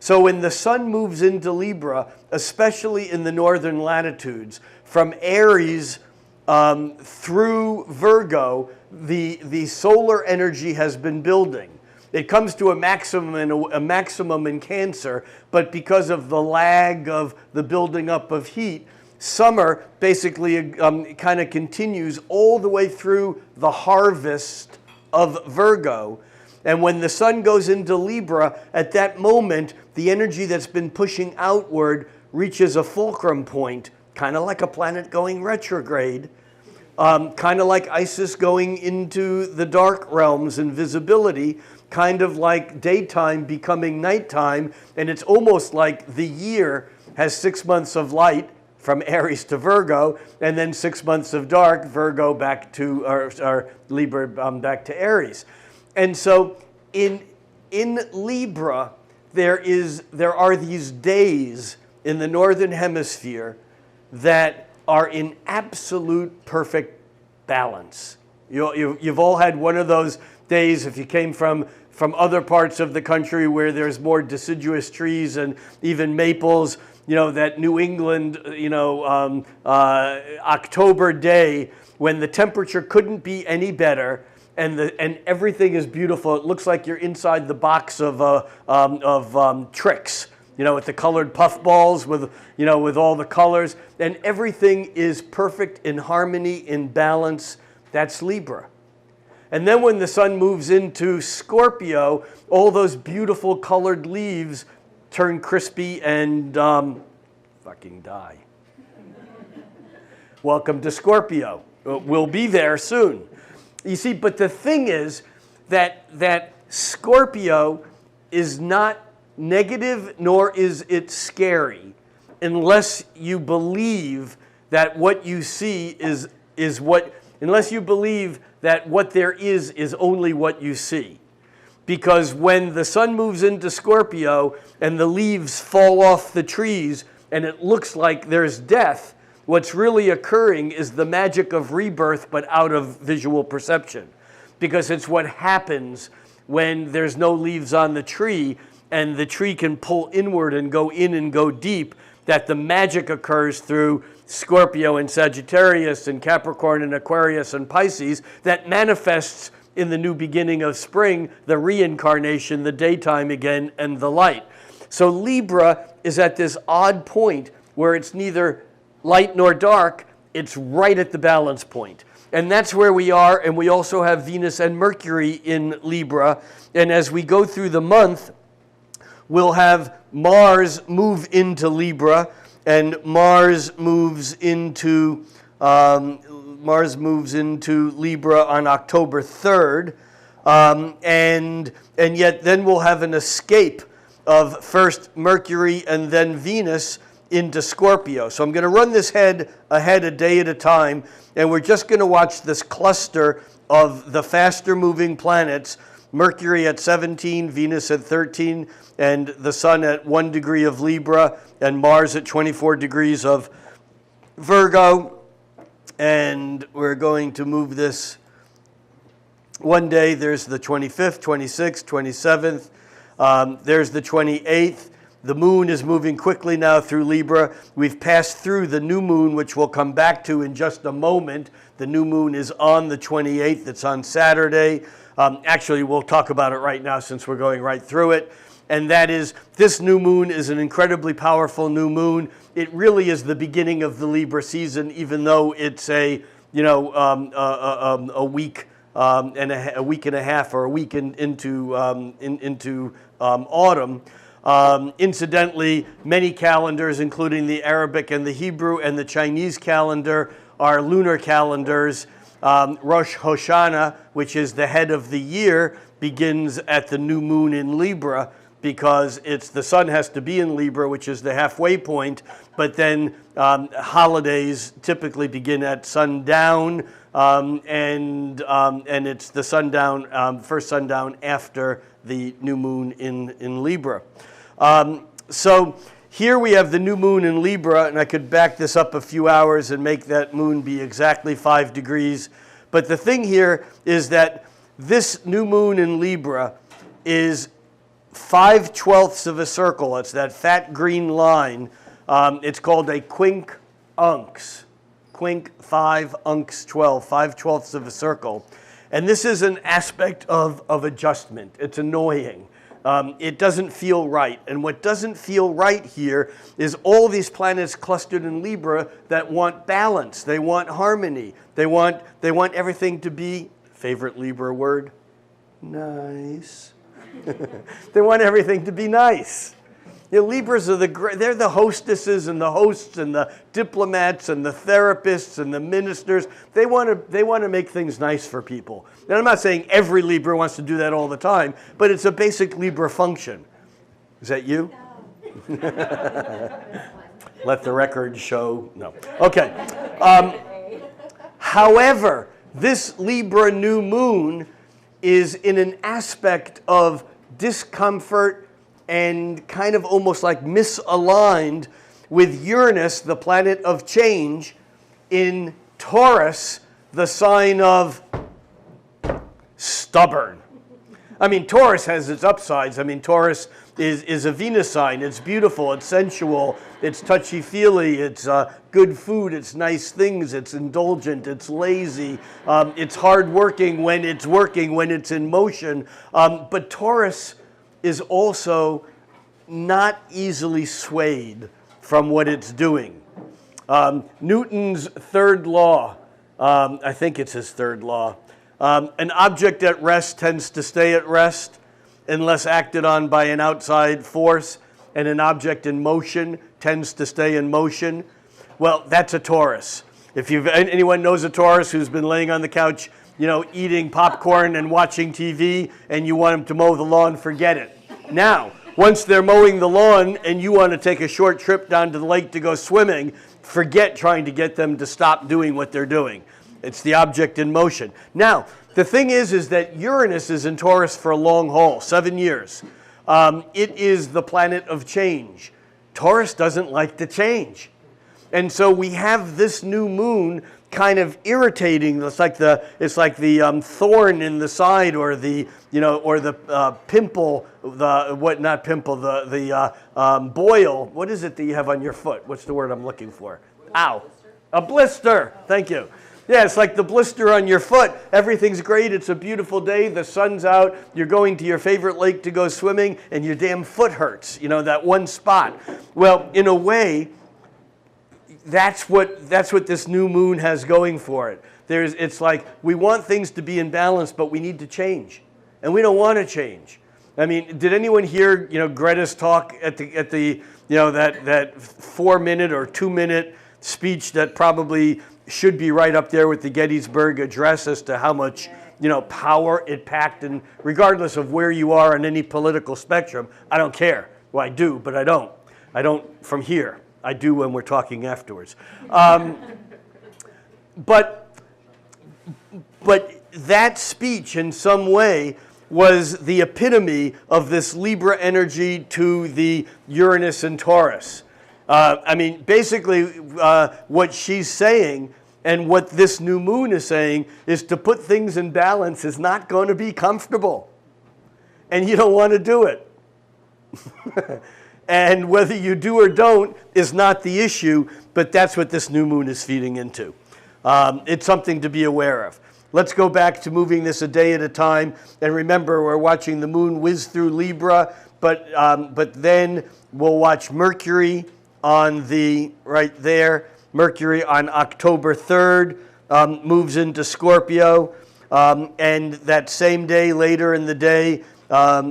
So when the sun moves into Libra, especially in the northern latitudes, from Aries through Virgo, the solar energy has been building. It comes to a maximum in Cancer, but because of the lag of the building up of heat, summer basically kind of continues all the way through the harvest of Virgo. And when the sun goes into Libra, at that moment, the energy that's been pushing outward reaches a fulcrum point, kind of like a planet going retrograde, kind of like Isis going into the dark realms and visibility, kind of like daytime becoming nighttime, and it's almost like the year has 6 months of light from Aries to Virgo, and then 6 months of dark, Virgo back to, or Libra back to Aries. And so in Libra, there are these days in the Northern Hemisphere that are in absolute perfect balance. You've all had one of those days, if you came from other parts of the country where there's more deciduous trees and even maples, that New England, October day when the temperature couldn't be any better and everything is beautiful. It looks like you're inside the box of Trix, with the colored puffballs, with all the colors, and everything is perfect in harmony, in balance. That's Libra. And then when the sun moves into Scorpio, all those beautiful colored leaves turn crispy and fucking die. Welcome to Scorpio. We'll be there soon. You see, but the thing is that Scorpio is not negative, nor is it scary, unless you believe that what you see is what, unless you believe that what there is only what you see. Because when the sun moves into Scorpio and the leaves fall off the trees and it looks like there's death, what's really occurring is the magic of rebirth, but out of visual perception. Because it's what happens when there's no leaves on the tree and the tree can pull inward and go in and go deep, that the magic occurs through Scorpio and Sagittarius and Capricorn and Aquarius and Pisces that manifests in the new beginning of spring, the reincarnation, the daytime again, and the light. So Libra is at this odd point where it's neither light nor dark, it's right at the balance point. And that's where we are, and we also have Venus and Mercury in Libra. And as we go through the month, we'll have Mars move into Libra, and Mars moves into Libra on October 3rd, and yet then we'll have an escape of first Mercury and then Venus into Scorpio. So I'm going to run this ahead a day at a time, and we're just going to watch this cluster of the faster moving planets, Mercury at 17, Venus at 13, and the Sun at 1 degree of Libra, and Mars at 24 degrees of Virgo. And we're going to move this one day. There's the 25th, 26th, 27th. There's the 28th. The moon is moving quickly now through Libra. We've passed through the new moon, which we'll come back to in just a moment. The new moon is on the 28th. It's on Saturday. Actually, we'll talk about it right now since we're going right through it. And that is, this new moon is an incredibly powerful new moon. It really is the beginning of the Libra season, even though it's a week and a half or a week into autumn. Incidentally, many calendars, including the Arabic and the Hebrew and the Chinese calendar, are lunar calendars. Rosh Hashanah, which is the head of the year, begins at the new moon in Libra, because the sun has to be in Libra, which is the halfway point, but then holidays typically begin at sundown, and it's the sundown, first sundown after the new moon in Libra. So here we have the new moon in Libra, and I could back this up a few hours and make that moon be exactly 5 degrees. But the thing here is that this new moon in Libra is 5/12 of a circle. It's that fat green line. It's called a quincunx. Quinc 5, unx 12, 5/12 of a circle. And this is an aspect of adjustment. It's annoying. It doesn't feel right. And what doesn't feel right here is all these planets clustered in Libra that want balance. They want harmony. They want everything to be, favorite Libra word, nice. They want everything to be nice. You know, Libras are they're the hostesses and the hosts and the diplomats and the therapists and the ministers. They want to make things nice for people. And I'm not saying every Libra wants to do that all the time, but it's a basic Libra function. Is that you? Let the record show. No. Okay. However, this Libra new moon is in an aspect of discomfort and kind of almost like misaligned with Uranus, the planet of change, in Taurus, the sign of stubborn. I mean, Taurus has its upsides. I mean, Taurus is a Venus sign. It's beautiful, it's sensual, it's touchy-feely, it's good food, it's nice things, it's indulgent, it's lazy, it's hard-working when it's in motion. But Taurus is also not easily swayed from what it's doing. Newton's third law, I think it's his third law, an object at rest tends to stay at rest unless acted on by an outside force, and an object in motion tends to stay in motion. Well, that's a Taurus. If anyone knows a Taurus who's been laying on the couch, eating popcorn and watching TV, and you want them to mow the lawn, forget it. Now, once they're mowing the lawn and you want to take a short trip down to the lake to go swimming, forget trying to get them to stop doing what they're doing. It's the object in motion. Now, the thing is that Uranus is in Taurus for a long haul, 7 years. It is the planet of change. Taurus doesn't like to change. And so we have this new moon kind of irritating. It's like the thorn in the side, or the pimple, the boil. What is it that you have on your foot? What's the word I'm looking for? Ow. A blister. Thank you. Yeah, it's like the blister on your foot. Everything's great. It's a beautiful day. The sun's out. You're going to your favorite lake to go swimming, and your damn foot hurts. That one spot. Well, in a way, that's what this new moon has going for it. It's like we want things to be in balance, but we need to change, and we don't want to change. I mean, did anyone hear Greta's talk at the that 4-minute or 2-minute speech that probably should be right up there with the Gettysburg Address as to how much power it packed, and regardless of where you are on any political spectrum, I don't care. Well, I do, but I don't. I don't from here. I do when we're talking afterwards. But that speech in some way was the epitome of this Libra energy to the Uranus and Taurus. I mean, basically what she's saying and what this new moon is saying is to put things in balance is not going to be comfortable. And you don't want to do it. And whether you do or don't is not the issue, but that's what this new moon is feeding into. It's something to be aware of. Let's go back to moving this a day at a time. And remember, we're watching the moon whiz through Libra, but then we'll watch Mercury right there. Mercury on October 3rd moves into Scorpio. And that same day, later in the day,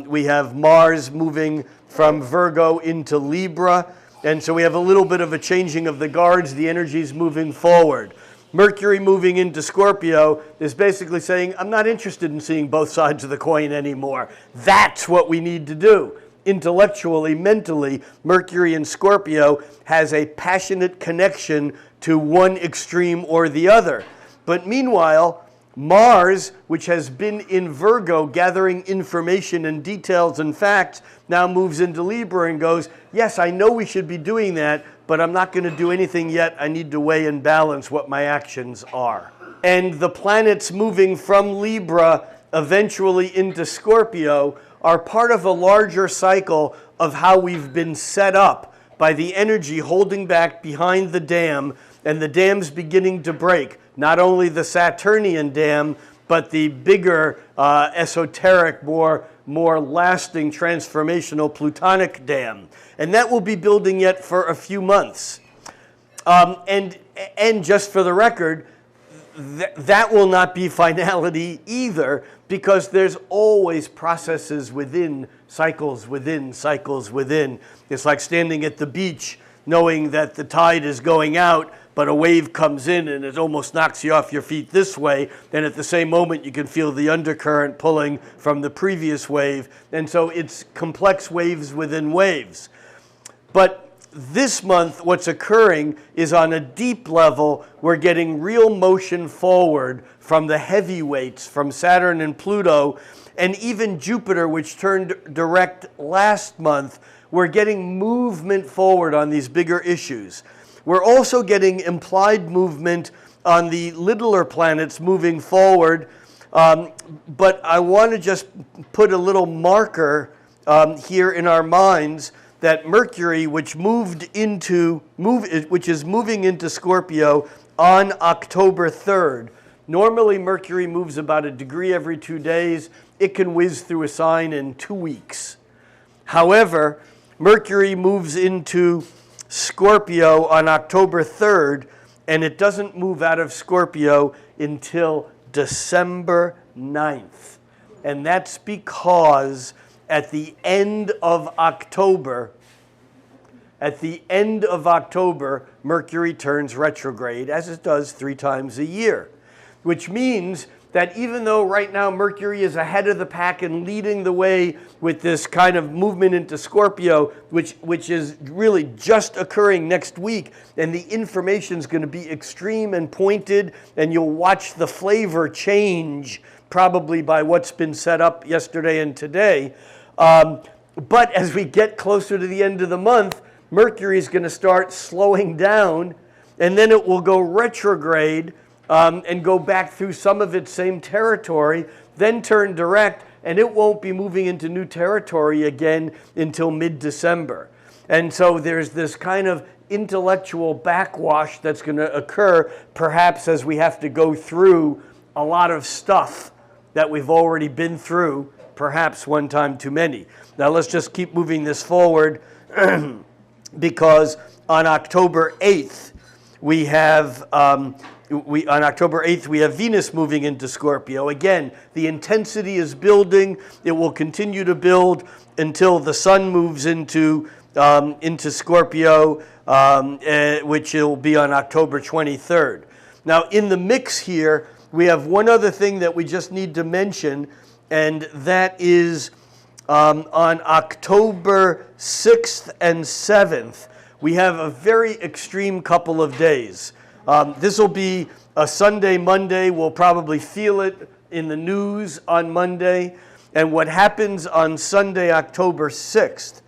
we have Mars moving from Virgo into Libra. And so we have a little bit of a changing of the guards. The energy's moving forward. Mercury moving into Scorpio is basically saying, I'm not interested in seeing both sides of the coin anymore. That's what we need to do. Intellectually, mentally, Mercury in Scorpio has a passionate connection to one extreme or the other. But meanwhile, Mars, which has been in Virgo gathering information and details and facts, now moves into Libra and goes, yes, I know we should be doing that, but I'm not going to do anything yet. I need to weigh and balance what my actions are. And the planets moving from Libra eventually into Scorpio are part of a larger cycle of how we've been set up by the energy holding back behind the dam, and the dam's beginning to break. Not only the Saturnian dam, but the bigger, esoteric, more lasting, transformational Plutonic dam. And that will be building yet for a few months. And just for the record, that will not be finality either, because there's always processes within, cycles within, cycles within. It's like standing at the beach knowing that the tide is going out, but a wave comes in and it almost knocks you off your feet this way, and at the same moment you can feel the undercurrent pulling from the previous wave. And so it's complex waves within waves. But this month, what's occurring is on a deep level, we're getting real motion forward from the heavyweights, from Saturn and Pluto, and even Jupiter, which turned direct last month. We're getting movement forward on these bigger issues. We're also getting implied movement on the littler planets moving forward, but I want to just put a little marker here in our minds that Mercury, which is moving into Scorpio on October 3rd. Normally Mercury moves about a degree every 2 days. It can whiz through a sign in 2 weeks. However, Mercury moves into Scorpio on October 3rd, and it doesn't move out of Scorpio until December 9th. And that's because at the end of October, Mercury turns retrograde, as it does 3 times a year, which means that even though right now Mercury is ahead of the pack and leading the way with this kind of movement into Scorpio, which is really just occurring next week, and the information is going to be extreme and pointed, and you'll watch the flavor change probably by what's been set up yesterday and today. But as we get closer to the end of the month, Mercury is going to start slowing down, and then it will go retrograde and go back through some of its same territory, then turn direct, and it won't be moving into new territory again until mid-December. And so there's this kind of intellectual backwash that's going to occur, perhaps as we have to go through a lot of stuff that we've already been through, perhaps one time too many. Now let's just keep moving this forward because on October 8th, we have Venus moving into Scorpio. Again, the intensity is building. It will continue to build until the Sun moves into Scorpio, which will be on October 23rd. Now, in the mix here, we have one other thing that we just need to mention, and that is on October 6th and 7th, we have a very extreme couple of days. This will be a Sunday, Monday. We'll probably feel it in the news on Monday. And what happens on Sunday, October 6th,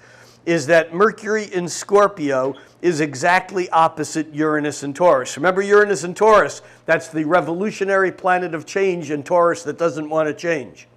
is that Mercury in Scorpio is exactly opposite Uranus and Taurus. Remember Uranus and Taurus? That's the revolutionary planet of change in Taurus that doesn't want to change.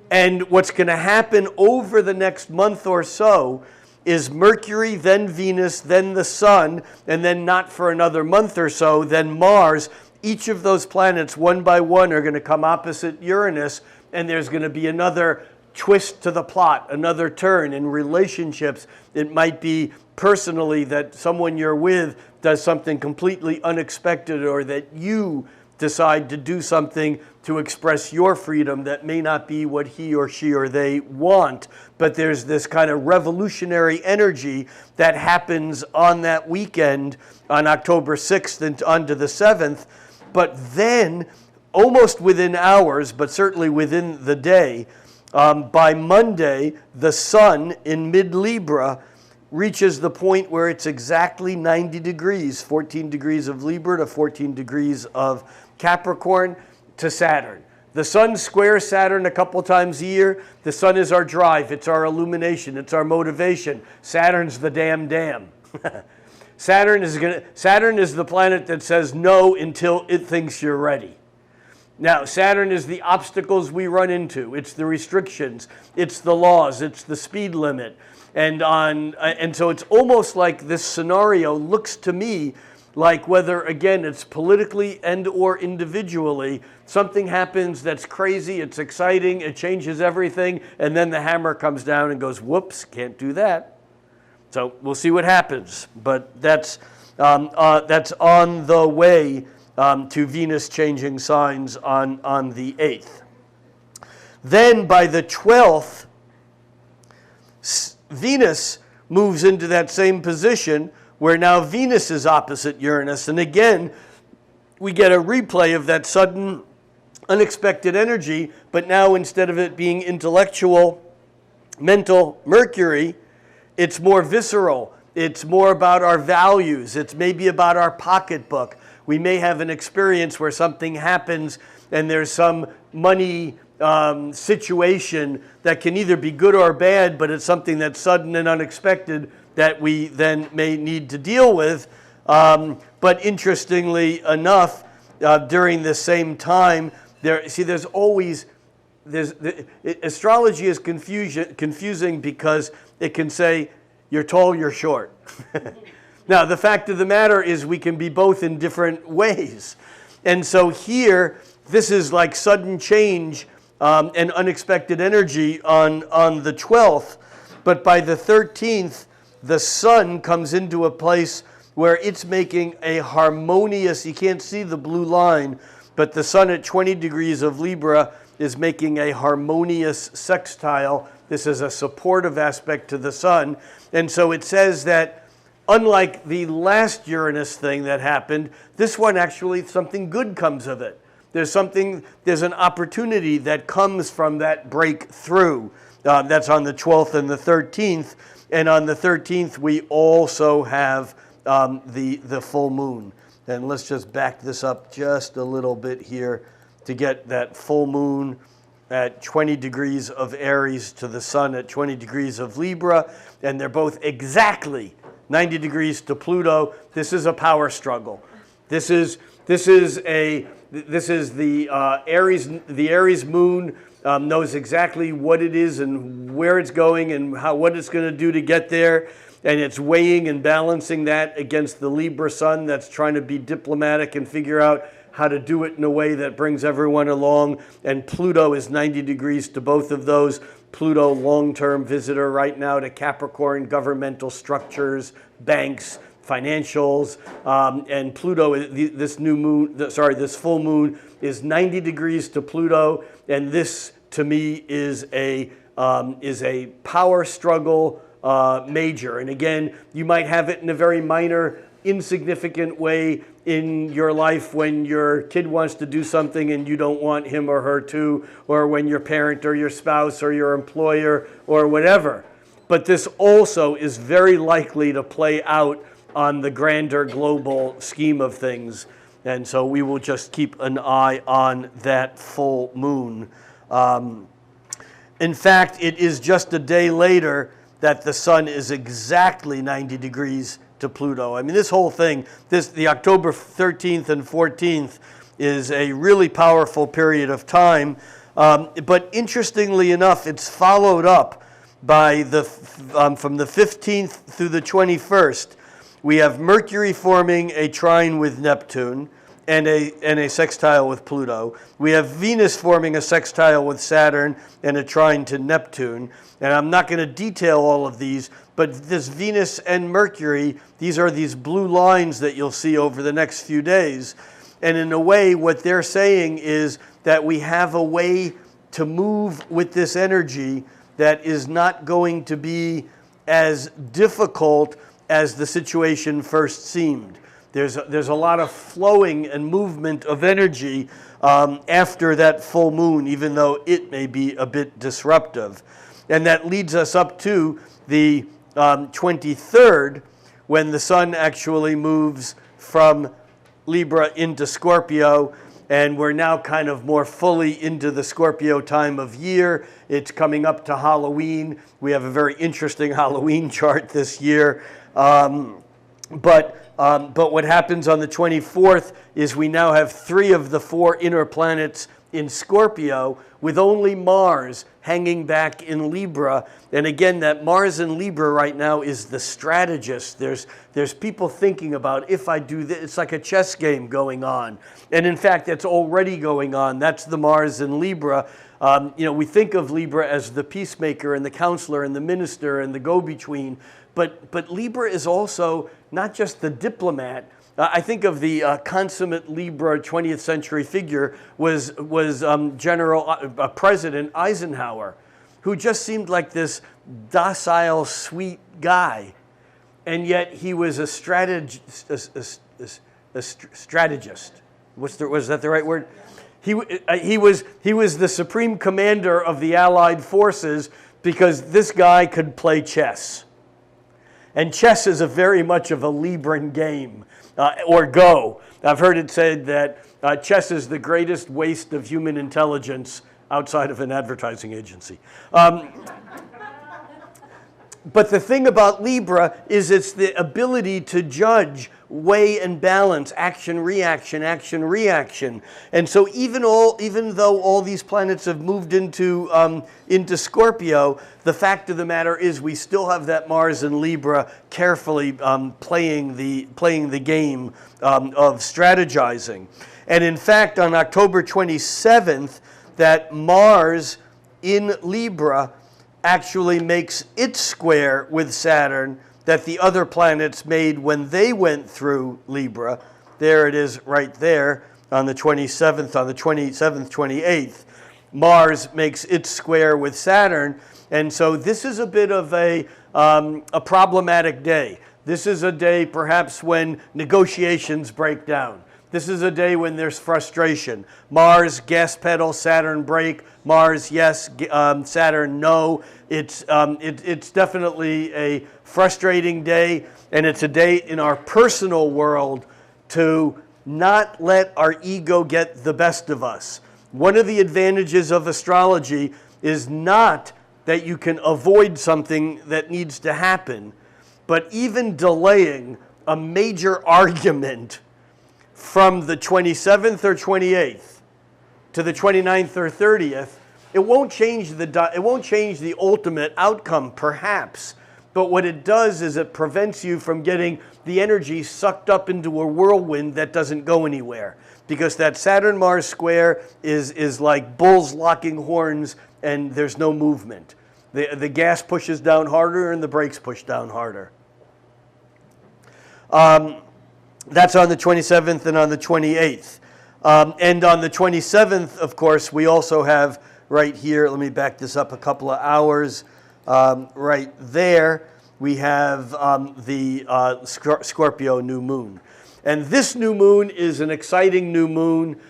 And what's going to happen over the next month or so is Mercury, then Venus, then the Sun, and then not for another month or so, then Mars. Each of those planets, one by one, are going to come opposite Uranus, and there's going to be another twist to the plot, another turn in relationships. It might be personally that someone you're with does something completely unexpected, or that you decide to do something to express your freedom that may not be what he or she or they want. But there's this kind of revolutionary energy that happens on that weekend on October 6th and onto the 7th. But then, almost within hours, but certainly within the day, by Monday, the Sun in mid-Libra reaches the point where it's exactly 90 degrees, 14 degrees of Libra to 14 degrees of Capricorn to Saturn. The Sun squares Saturn a couple times a year. The Sun is our drive, it's our illumination, it's our motivation. Saturn's the damn. Saturn is the planet that says no until it thinks you're ready. Now, Saturn is the obstacles we run into. It's the restrictions, it's the laws, it's the speed limit. And so it's almost like this scenario looks to me like whether, again, it's politically and or individually, something happens that's crazy, it's exciting, it changes everything, and then the hammer comes down and goes, whoops, can't do that. So we'll see what happens. But that's on the way to Venus changing signs on the 8th. Then by the 12th, Venus moves into that same position where now Venus is opposite Uranus. And again, we get a replay of that sudden, unexpected energy, but now instead of it being intellectual, mental Mercury, it's more visceral. It's more about our values. It's maybe about our pocketbook. We may have an experience where something happens and there's some money situation that can either be good or bad, but it's something that's sudden and unexpected that we then may need to deal with. But interestingly enough, during the same time, astrology is confusing because it can say, you're tall, you're short. Now, the fact of the matter is we can be both in different ways. And so here, this is like sudden change and unexpected energy on the 12th. But by the 13th, the sun comes into a place where it's making a harmonious, you can't see the blue line, but the sun at 20 degrees of Libra is making a harmonious sextile. This is a supportive aspect to the sun. And so it says that unlike the last Uranus thing that happened, this one actually, something good comes of it. There's an opportunity that comes from that breakthrough. That's on the 12th and the 13th. And on the 13th, we also have the full moon. And let's just back this up just a little bit here to get that full moon at 20 degrees of Aries to the sun at 20 degrees of Libra. And they're both exactly 90 degrees to Pluto. This is a power struggle. This is the Aries moon knows exactly what it is and where it's going and what it's going to do to get there. And it's weighing and balancing that against the Libra sun that's trying to be diplomatic and figure out how to do it in a way that brings everyone along. And Pluto is 90 degrees to both of those. Pluto, long-term visitor right now to Capricorn, governmental structures, banks, financials, and Pluto, this full moon is 90 degrees to Pluto, and this to me is a power struggle major. And again, you might have it in a very minor, insignificant way in your life when your kid wants to do something and you don't want him or her to, or when your parent or your spouse or your employer or whatever. But this also is very likely to play out on the grander global scheme of things. And so we will just keep an eye on that full moon. In fact, it is just a day later that the sun is exactly 90 degrees to Pluto. I mean, this whole thing, the October 13th and 14th is a really powerful period of time. But interestingly enough, it's followed up by from the 15th through the 21st. We have Mercury forming a trine with Neptune and a sextile with Pluto. We have Venus forming a sextile with Saturn and a trine to Neptune. And I'm not going to detail all of these, but this Venus and Mercury, these are these blue lines that you'll see over the next few days. And in a way, what they're saying is that we have a way to move with this energy that is not going to be as difficult as the situation first seemed. There's a lot of flowing and movement of energy after that full moon, even though it may be a bit disruptive. And that leads us up to the 23rd, when the sun actually moves from Libra into Scorpio, and we're now kind of more fully into the Scorpio time of year. It's coming up to Halloween. We have a very interesting Halloween chart this year. But what happens on the 24th is we now have 3 of the 4 inner planets in Scorpio, with only Mars hanging back in Libra. And again, that Mars in Libra right now is the strategist. There's people thinking about, if I do this, it's like a chess game going on. And in fact, that's already going on. That's the Mars in Libra. We think of Libra as the peacemaker and the counselor and the minister and the go-between. But Libra is also not just the diplomat, I think of the consummate Libra 20th century figure was President Eisenhower, who just seemed like this docile, sweet guy, and yet he was a strategist. Was that the right word? He was the supreme commander of the Allied forces because this guy could play chess. And chess is a very much of a Libran game, or Go. I've heard it said that chess is the greatest waste of human intelligence outside of an advertising agency. But the thing about Libra is it's the ability to judge, weigh and balance, action, reaction, action, reaction. And so even though all these planets have moved into Scorpio, the fact of the matter is we still have that Mars in Libra carefully playing the game of strategizing. And in fact, on October 27th, that Mars in Libra actually makes its square with Saturn that the other planets made when they went through Libra. There it is right there on the 27th, 28th. Mars makes its square with Saturn. And so this is a bit of a problematic day. This is a day perhaps when negotiations break down. This is a day when there's frustration. Mars, gas pedal, Saturn brake. Mars, yes, Saturn, no. It's definitely a frustrating day, and it's a day in our personal world to not let our ego get the best of us. One of the advantages of astrology is not that you can avoid something that needs to happen, but even delaying a major argument from the 27th or 28th to the 29th or 30th, it won't change the ultimate outcome, perhaps. But what it does is it prevents you from getting the energy sucked up into a whirlwind that doesn't go anywhere. Because that Saturn-Mars square is like bulls locking horns and there's no movement. The gas pushes down harder and the brakes push down harder. That's on the 27th and on the 28th. And on the 27th, of course, we also have right here, let me back this up a couple of hours, right there, we have the Scorpio new moon. And this new moon is an exciting new moon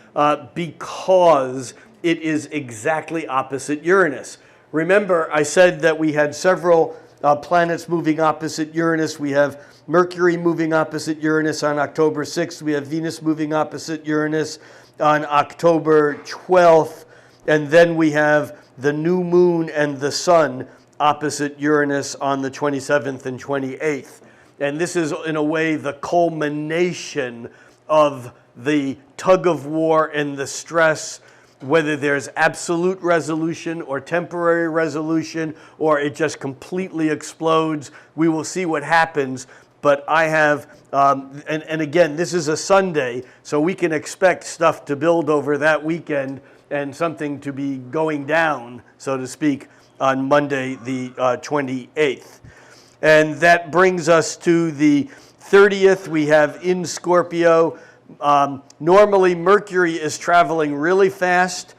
because it is exactly opposite Uranus. Remember, I said that we had several planets moving opposite Uranus. We have Mercury moving opposite Uranus on October 6th. We have Venus moving opposite Uranus on October 12th. And then we have the new moon and the sun opposite Uranus on the 27th and 28th. And this is, in a way, the culmination of the tug of war and the stress, whether there's absolute resolution or temporary resolution, or it just completely explodes. We will see what happens. But I have, and again, this is a Sunday, so we can expect stuff to build over that weekend and something to be going down, so to speak, on Monday the 28th. And that brings us to the 30th. We have in Scorpio, normally Mercury is traveling really fast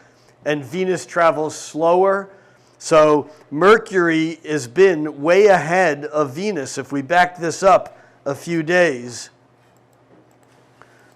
and Venus travels slower. So Mercury has been way ahead of Venus. If we back this up a few days,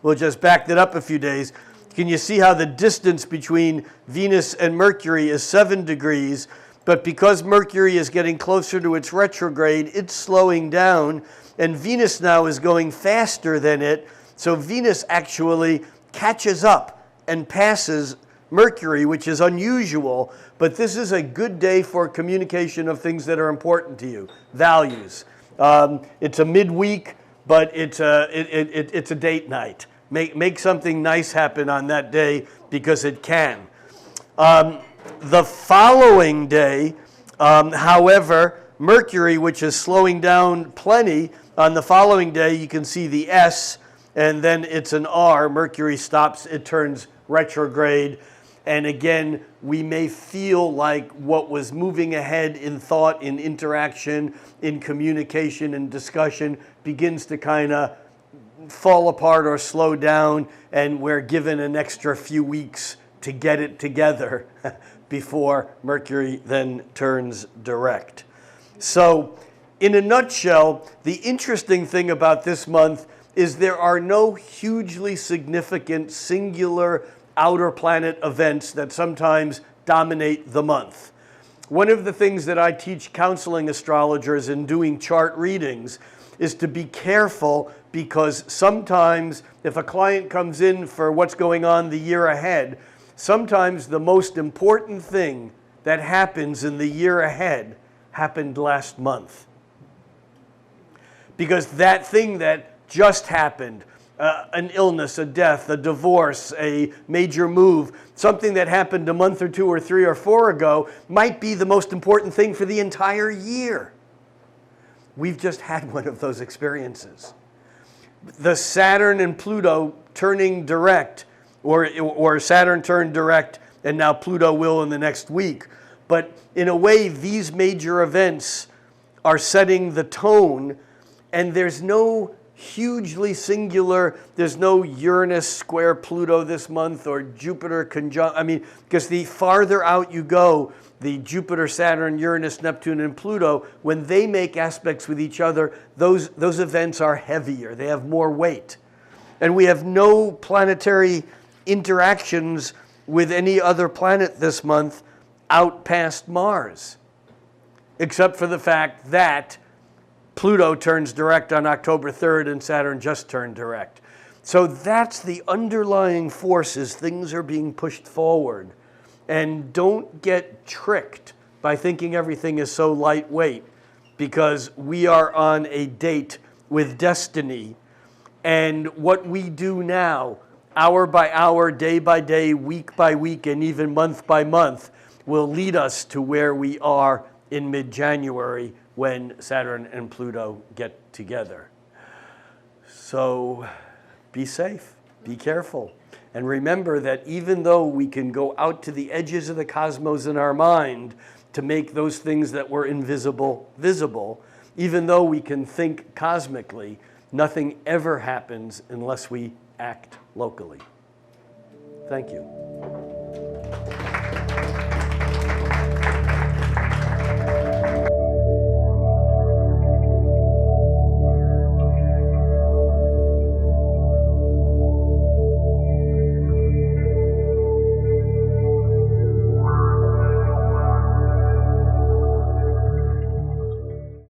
we'll just back that up a few days. Can you see how the distance between Venus and Mercury is 7 degrees? But because Mercury is getting closer to its retrograde, it's slowing down, and Venus now is going faster than it. So Venus actually catches up and passes Mercury, which is unusual, but this is a good day for communication of things that are important to you, values. It's a midweek, but it's a date night. Make something nice happen on that day because it can. The following day, however, Mercury, which is slowing down plenty, on the following day you can see the S, and then it's an R. Mercury stops, it turns retrograde. And again, we may feel like what was moving ahead in thought, in interaction, in communication, in discussion begins to kind of fall apart or slow down, and we're given an extra few weeks to get it together before Mercury then turns direct. So, in a nutshell, the interesting thing about this month is there are no hugely significant singular outer planet events that sometimes dominate the month. One of the things that I teach counseling astrologers in doing chart readings is to be careful, because sometimes if a client comes in for what's going on the year ahead, sometimes the most important thing that happens in the year ahead happened last month. Because that thing that just happened, an illness, a death, a divorce, a major move, something that happened a month or 2 or 3 or 4 ago might be the most important thing for the entire year. We've just had one of those experiences. The Saturn and Pluto turning direct, or Saturn turned direct, and now Pluto will in the next week. But in a way, these major events are setting the tone, and there's no hugely singular, there's no Uranus square Pluto this month or Jupiter conjunct, because the farther out you go, the Jupiter, Saturn, Uranus, Neptune, and Pluto, when they make aspects with each other, those events are heavier, they have more weight. And we have no planetary interactions with any other planet this month out past Mars, except for the fact that Pluto turns direct on October 3rd and Saturn just turned direct. So that's the underlying forces. Things are being pushed forward. And don't get tricked by thinking everything is so lightweight, because we are on a date with destiny. And what we do now, hour by hour, day by day, week by week, and even month by month, will lead us to where we are in mid-January, when Saturn and Pluto get together. So be safe, be careful. And remember that even though we can go out to the edges of the cosmos in our mind to make those things that were invisible visible, even though we can think cosmically, nothing ever happens unless we act locally. Thank you.